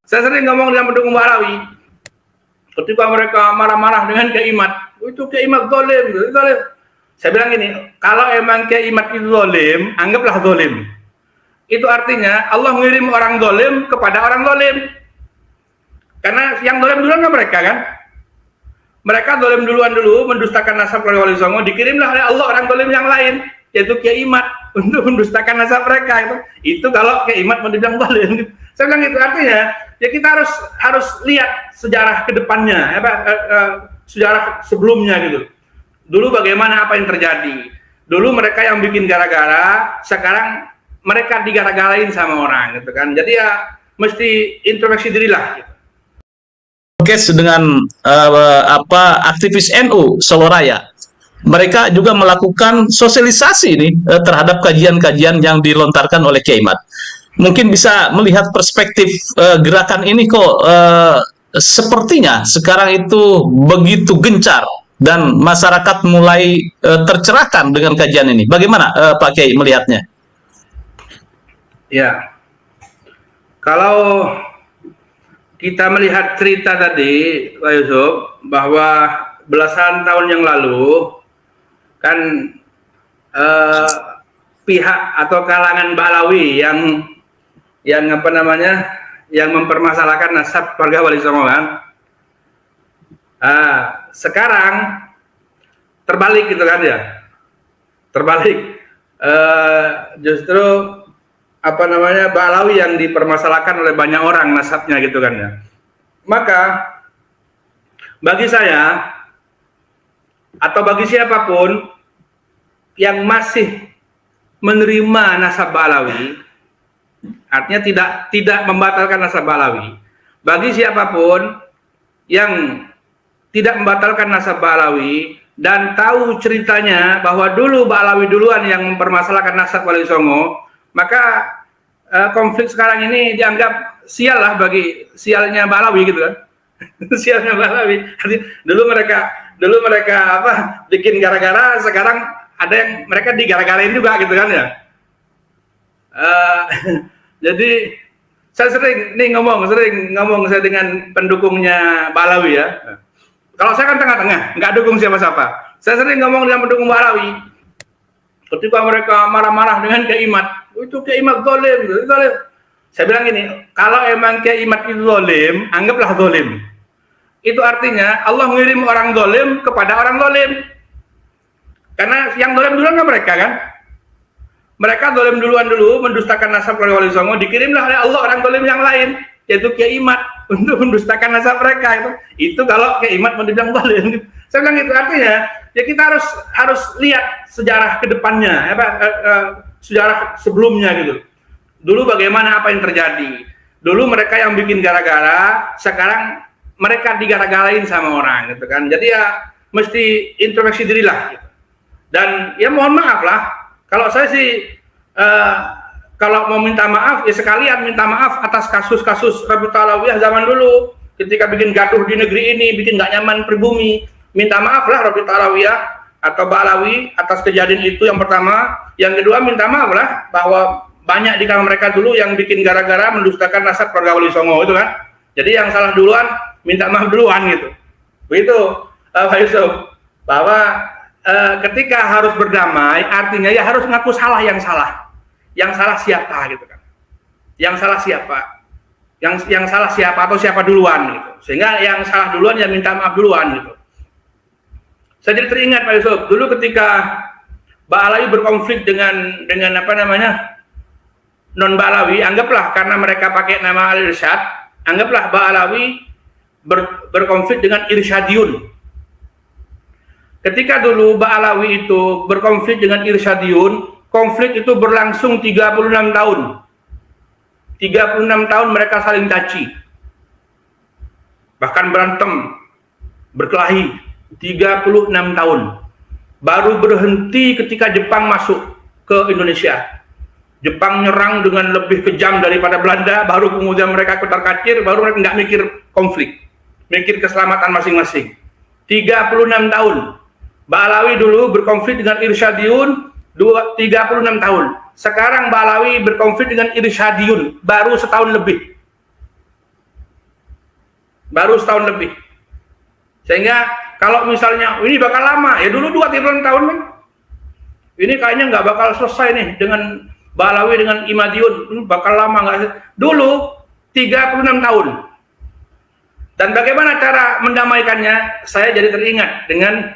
Saya sering ngomong dengan pendukung Balawi, ketika mereka marah-marah dengan Kiai Imad, itu Kiai Imad zalim. Saya bilang gini, kalau emang Kiai Imad itu zalim, anggaplah zalim. Itu artinya Allah mengirim orang zalim kepada orang zalim. Karena yang zalim duluan kan mereka kan? Mereka zalim duluan mendustakan nasab keluarga Wali Songo, dikirimlah oleh Allah orang zalim yang lain, yaitu Kiai Imad untuk mendustakan nasab mereka. Itu kalau Kiai Imad mau dibilang zalim. Saya bilang itu artinya ya kita harus lihat sejarah kedepannya, sejarah sebelumnya gitu. Dulu bagaimana apa yang terjadi. Dulu mereka yang bikin gara-gara, sekarang mereka digara-garain sama orang gitu kan. Jadi ya mesti introspeksi diri lah gitu. Oke, dengan aktivis NU Solo Raya. Mereka juga melakukan sosialisasi nih terhadap kajian-kajian yang dilontarkan oleh Kiai Imad. Mungkin bisa melihat perspektif gerakan ini kok sepertinya sekarang itu begitu gencar dan masyarakat mulai tercerahkan dengan kajian ini. Bagaimana Pak Kiai melihatnya? Ya, kalau kita melihat cerita tadi, Pak Yusuf, bahwa belasan tahun yang lalu kan pihak atau kalangan Balawi yang yang mempermasalahkan nasab keluarga Wali Songo kan. Sekarang terbalik gitu kan ya, terbalik. Justru Balawi yang dipermasalahkan oleh banyak orang nasabnya gitu kan ya. Maka bagi saya atau bagi siapapun yang masih menerima nasab Balawi, artinya tidak membatalkan nasab Balawi. Bagi siapapun yang tidak membatalkan nasab Balawi dan tahu ceritanya bahwa dulu Balawi duluan yang mempermasalahkan nasab Wali Songo, maka konflik sekarang ini dianggap sial lah bagi sialnya Balawi gitu kan. Sialnya Balawi. Dulu mereka bikin gara-gara, sekarang ada yang mereka digara-garain juga gitu kan ya. Jadi saya sering ngomong saya dengan pendukungnya Balawi ya. Kalau saya kan tengah-tengah, nggak dukung siapa-siapa. Saya sering ngomong dengan pendukung Balawi, ketika mereka marah-marah dengan Kiai Imad, itu Kiai Imad zalim. Saya bilang gini, kalau emang Kiai Imad itu zalim, anggaplah zalim. Itu artinya Allah mengirim orang zalim kepada orang zalim. Karena yang zalim duluan kan mereka kan? Mereka zalim duluan mendustakan nasab keluarga Wali Songo, dikirimlah oleh Allah orang zalim yang lain, yaitu Kiai Imad untuk mendustakan nasab mereka. Itu kalau Kiai Imad mau dibilang zalim. Saya bilang itu artinya ya kita harus lihat sejarah kedepannya, sejarah sebelumnya gitu. Dulu bagaimana apa yang terjadi. Dulu mereka yang bikin gara-gara, sekarang mereka digara-garain sama orang gitu kan. Jadi ya mesti introspeksi diri lah gitu. Dan ya mohon maaf lah, kalau saya sih kalau mau minta maaf ya sekalian minta maaf atas kasus-kasus Rabiul Alawiyah zaman dulu ketika bikin gaduh di negeri ini, bikin nggak nyaman pribumi. Minta maaf lah Rabiul Alawiyah atau Balawi atas kejadian itu yang pertama. Yang kedua minta maaf lah bahwa banyak di kalangan mereka dulu yang bikin gara-gara mendustakan nasab keluarga Wali Songo itu kan. Jadi yang salah duluan minta maaf duluan gitu. Begitu Pak Yusuf, bahwa ketika harus berdamai artinya ya harus ngaku salah yang salah. Yang salah siapa gitu kan. Yang salah siapa? Yang salah siapa atau siapa duluan gitu. Sehingga yang salah duluan ya minta maaf duluan gitu. Saya jadi teringat Pak Yusuf, dulu ketika Balawi berkonflik dengan non Balawi, anggaplah karena mereka pakai nama Al-Irsyad, anggaplah Balawi berkonflik dengan Irsyadiyun. Ketika dulu Balawi itu berkonflik dengan Irsyadiyun, konflik itu berlangsung 36 tahun. 36 tahun mereka saling caci. Bahkan berantem, berkelahi. 36 tahun. Baru berhenti ketika Jepang masuk ke Indonesia. Jepang nyerang dengan lebih kejam daripada Belanda, baru kemudian mereka ketar-kacir, baru mereka nggak mikir konflik, mikir keselamatan masing-masing. 36 tahun. Balawi dulu berkonflik dengan Irsyadiyun 36 tahun. Sekarang Balawi berkonflik dengan Irsyadiyun baru setahun lebih. baru setahun lebih. Sehingga kalau misalnya ini bakal lama, ya dulu 2-3 tahun kan, ini kayaknya nggak bakal selesai nih dengan Ba'alawi dengan Imadiun, bakal lama nggak? Dulu 36 tahun. Dan bagaimana cara mendamaikannya? Saya jadi teringat dengan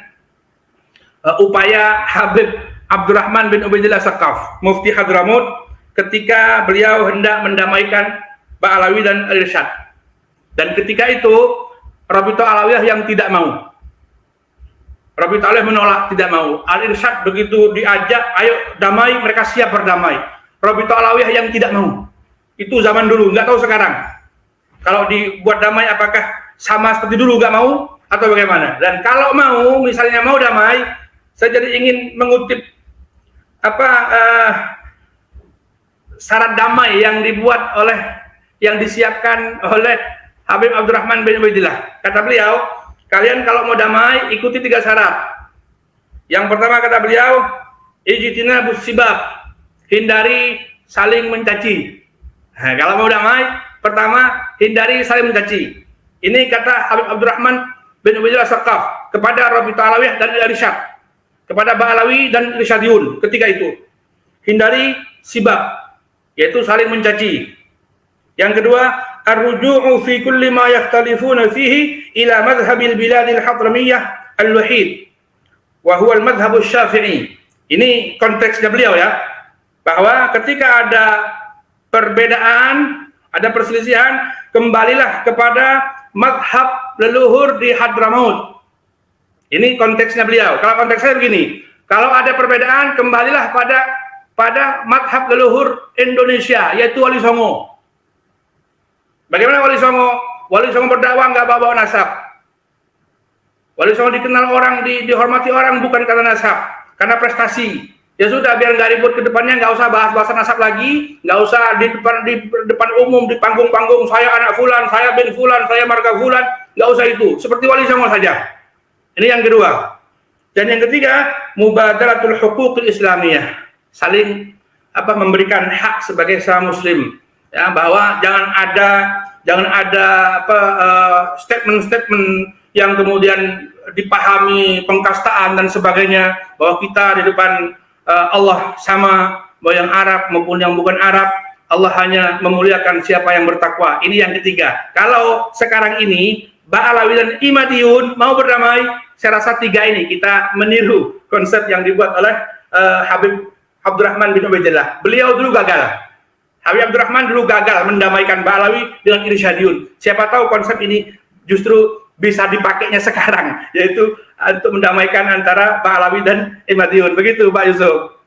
upaya Habib Abdurrahman bin Ubaidillah Saqaf, Mufti Hadramut, ketika beliau hendak mendamaikan Ba'alawi dan Al-Irsyad. Dan ketika itu Rabithah Alawiyah yang tidak mau. Rabithah Alawiyah menolak, tidak mau. Al-Irsyad begitu diajak, ayo damai, mereka siap berdamai. Rabithah Alawiyah yang tidak mau. Itu zaman dulu, nggak tahu sekarang. Kalau dibuat damai, apakah sama seperti dulu nggak mau atau bagaimana? Dan kalau mau, misalnya mau damai, saya jadi ingin mengutip syarat damai yang dibuat oleh, yang disiapkan oleh Habib Abdurrahman bin Ubaidillah. Kata beliau, kalian kalau mau damai, ikuti 3 syarat. Yang pertama kata beliau, ijtinabus sibab, hindari saling mencaci. Nah, kalau mau damai, pertama hindari saling mencaci. Ini kata Habib Abdurrahman bin Ubaidillah Saqaf kepada Rabithah Alawiyah dan Al-Irsyad, kepada Ba'alawi dan Irsyadiyun ketika itu. Hindari sibab, yaitu saling mencaci. Yang kedua, ar-ruju'u fi kulli ma yakhtalifuna fihi ila madhhabil biladil hadramiyah al-wahid wa huwa al-madhhab asy-syafi'i. Ini konteksnya beliau ya, bahwa ketika ada perbedaan, ada perselisihan, kembalilah kepada madhab leluhur di Hadramaut. Ini konteksnya beliau. Kalau konteksnya begini, kalau ada perbedaan, kembalilah pada madhab leluhur Indonesia, yaitu Wali Songo. Bagaimana Wali Songo? Wali Songo berdakwah nggak bawa nasab. Wali Songo dikenal orang, dihormati orang bukan karena nasab, karena prestasi. Ya sudah, biar nggak ribut ke depannya, nggak usah bahas nasab lagi, nggak usah di depan umum, di panggung-panggung, saya anak fulan, saya bin fulan, saya marga fulan, nggak usah itu. Seperti Wali Songo saja. Ini yang kedua. Dan yang ketiga, mubadaratul huquqil islamiyah, saling memberikan hak sebagai seorang muslim. Ya, bahwa jangan ada statement-statement yang kemudian dipahami pengkastaan dan sebagainya, bahwa kita di depan Allah sama, bahwa yang Arab maupun yang bukan Arab, Allah hanya memuliakan siapa yang bertakwa. Ini yang ketiga. Kalau sekarang ini Ba'alawi dan Imadiun mau berdamai, saya rasa 3 ini kita meniru konsep yang dibuat oleh Habib Abdurrahman bin Ubaidillah. Beliau dulu gagal. Habib Abdurrahman dulu gagal mendamaikan Ba'alawi dengan Irsyadiyun. Siapa tahu konsep ini justru bisa dipakainya sekarang, yaitu untuk mendamaikan antara Ba'alawi dan Imadiun. Begitu Pak Yusuf.